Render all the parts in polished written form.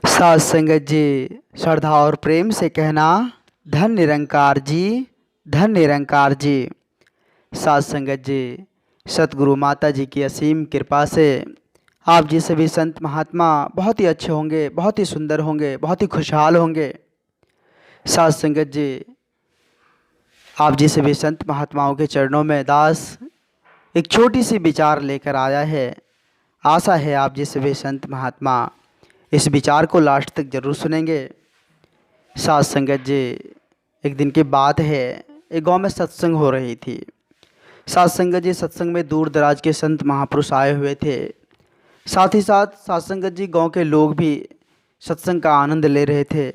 साथ संगत जी, श्रद्धा और प्रेम से कहना, धन निरंकार जी, धन निरंकार जी। साथ संगत जी, सतगुरु माता जी की असीम कृपा से आप जी सभी संत महात्मा बहुत ही अच्छे होंगे, बहुत ही सुंदर होंगे, बहुत ही खुशहाल होंगे। साथ संगत जी, आप जी सभी संत महात्माओं के चरणों में दास एक छोटी सी विचार लेकर आया है। आशा है आप जी सभी संत महात्मा इस विचार को लास्ट तक जरूर सुनेंगे। साथ संगत जी, एक दिन की बात है, एक गांव में सत्संग हो रही थी। साथ संगत जी, सत्संग में दूर दराज के संत महापुरुष आए हुए थे। साथ ही साथ संगत जी, गांव के लोग भी सत्संग का आनंद ले रहे थे,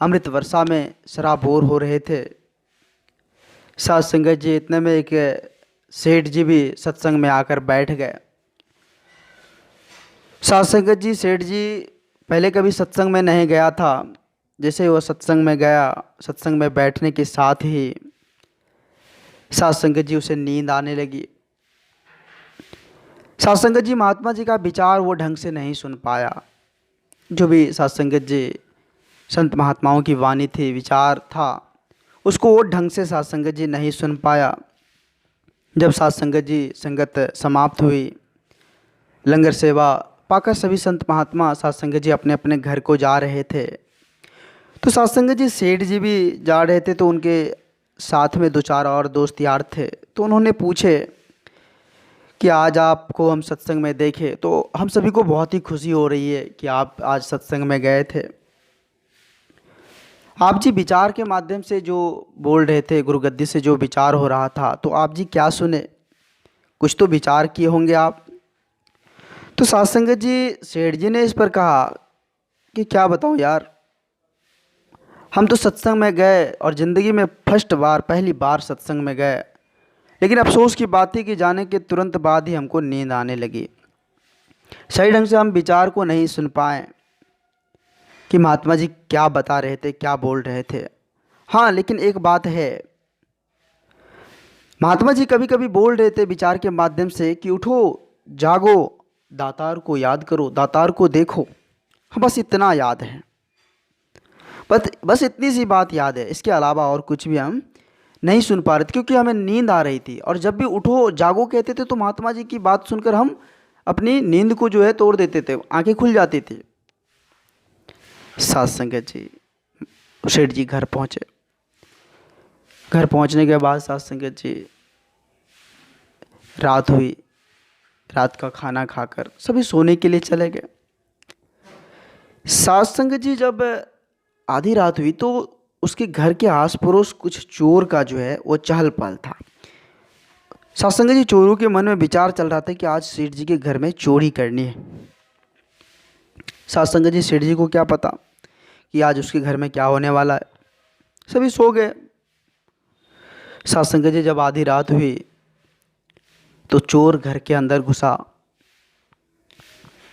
अमृत वर्षा में सराबोर हो रहे थे। साथ संगत जी, इतने में एक सेठ जी भी सत्संग में आकर बैठ गए। साथ संगत जी, सेठ जी पहले कभी सत्संग में नहीं गया था। जैसे वो सत्संग में गया, सत्संग में बैठने के साथ ही साथ संगत जी उसे नींद आने लगी। साथ संगत जी, महात्मा जी का विचार वो ढंग से नहीं सुन पाया। जो भी साथ संगत जी संत महात्माओं की वाणी थी, विचार था, उसको वो ढंग से साथ संगत जी नहीं सुन पाया। जब साथ संगत जी संगत समाप्त हुई, लंगर सेवा पाकर सभी संत महात्मा साथ संगत जी अपने अपने घर को जा रहे थे। तो साथ संगत जी सेठ जी भी जा रहे थे, तो उनके साथ में दो चार और दोस्त यार थे। तो उन्होंने पूछे कि आज आपको हम सत्संग में देखे, तो हम सभी को बहुत ही खुशी हो रही है कि आप आज सत्संग में गए थे। आप जी विचार के माध्यम से जो बोल रहे थे, गुरुगद्दी से जो विचार हो रहा था, तो आप जी क्या सुने? कुछ तो विचार किए होंगे आप। तो साथ संगत जी, सेठ जी ने इस पर कहा कि क्या बताऊं यार, हम तो सत्संग में गए और ज़िंदगी में फर्स्ट बार, पहली बार सत्संग में गए, लेकिन अफसोस की बात थी कि जाने के तुरंत बाद ही हमको नींद आने लगी। सही ढंग से हम विचार को नहीं सुन पाए कि महात्मा जी क्या बता रहे थे, क्या बोल रहे थे। हाँ, लेकिन एक बात है, महात्मा जी कभी कभी बोल रहे थे विचार के माध्यम से कि उठो, जागो, दातार को याद करो, दातार को देखो। हाँ, बस इतना याद है, बस इतनी सी बात याद है। इसके अलावा और कुछ भी हम नहीं सुन पा रहे थे, क्योंकि हमें नींद आ रही थी। और जब भी उठो जागो कहते थे, तो महात्मा जी की बात सुनकर हम अपनी नींद को जो है तोड़ देते थे, आंखें खुल जाती थी। साथ संगत जी, सेठ जी घर पहुँचे। घर पहुँचने के बाद साथ संगत जी, रात हुई। रात का खाना खाकर सभी सोने के लिए चले गए। साथ संगत जी, जब आधी रात हुई तो उसके घर के आस पड़ोस कुछ चोर का जो है वो चहल पहल था। साथ संगत जी, चोरों के मन में विचार चल रहा था कि आज सेठ जी के घर में चोरी करनी है। साथ संगत जी, सेठ जी को क्या पता कि आज उसके घर में क्या होने वाला है। सभी सो गए। साथ संगत जी, जब आधी रात हुई तो चोर घर के अंदर घुसा।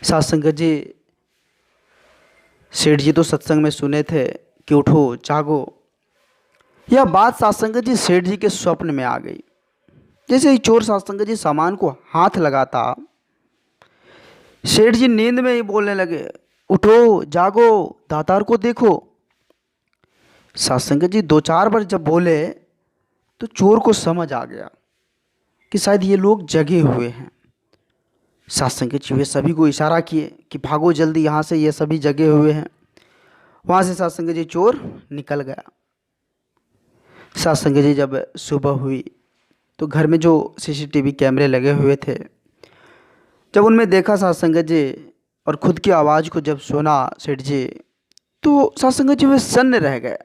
साथ संगत जी, सेठ जी तो सत्संग में सुने थे कि उठो जागो। यह बात साथ संगत जी सेठ जी के स्वप्न में आ गई। जैसे ही चोर साथ संगत जी सामान को हाथ लगाता, सेठ जी नींद में ही बोलने लगे, उठो जागो, दातार को देखो। साथ संगत जी दो चार बार जब बोले तो चोर को समझ आ गया कि शायद ये लोग जगे हुए हैं। साथ संगत जी वे सभी को इशारा किए कि भागो जल्दी यहाँ से, ये सभी जगे हुए हैं। वहाँ से साथ संगत जी चोर निकल गया। साथ संगत जी, जब सुबह हुई तो घर में जो सीसीटीवी कैमरे लगे हुए थे, जब उनमें देखा साथ संगत जी और खुद की आवाज़ को जब सुना सेठ जी, तो साथ संगत जी वे सन्न रह गए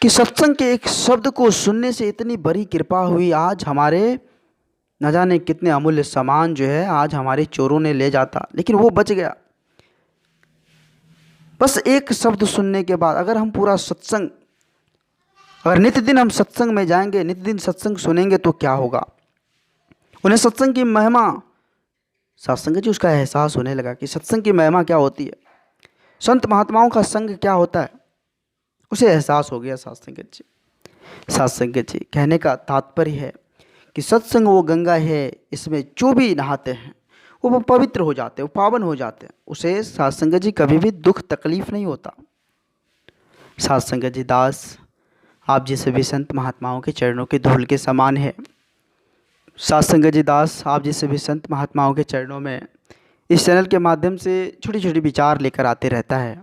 कि सत्संग के एक शब्द को सुनने से इतनी बड़ी कृपा हुई। आज हमारे न जाने कितने अमूल्य सामान जो है आज हमारे चोरों ने ले जाता, लेकिन वो बच गया। बस एक शब्द सुनने के बाद, अगर हम पूरा सत्संग, अगर नित्य दिन हम सत्संग में जाएंगे, नित्य दिन सत्संग सुनेंगे, तो क्या होगा। उन्हें सत्संग की महिमा, सत्संग जी उसका एहसास होने लगा कि सत्संग की महिमा क्या होती है, संत महात्माओं का संग क्या होता है, उसे एहसास हो गया सत्संग जी। सत्संग जी, कहने का तात्पर्य है कि सत्संग वो गंगा है, इसमें जो भी नहाते हैं वो पवित्र हो जाते हैं, वो पावन हो जाते हैं, उसे साध संगत जी कभी भी दुख तकलीफ नहीं होता। साध संगत जी दास आप जी सभी संत महात्माओं के चरणों के धूल के समान है। साध संगत जी दास आप जी सभी संत महात्माओं के चरणों में इस चैनल के माध्यम से छोटी छोटी विचार लेकर आते रहता है।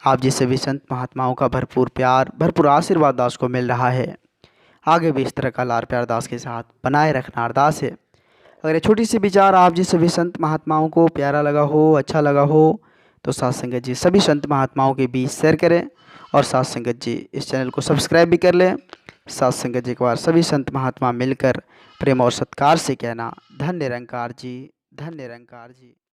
आप जी सभी संत महात्माओं का भरपूर प्यार, भरपूर आशीर्वाद दास को मिल रहा है। आगे भी इस तरह का लार प्यार दास के साथ बनाए रखना अरदास है। अगर ये छोटी सी विचार आप जी सभी संत महात्माओं को प्यारा लगा हो, अच्छा लगा हो, तो साध संगत जी सभी संत महात्माओं के बीच शेयर करें और साध संगत जी इस चैनल को सब्सक्राइब भी कर लें। साध संगत जी के बाद सभी संत महात्मा मिलकर प्रेम और सत्कार से कहना, धन्य निरंकार जी, धन्य निरंकार जी।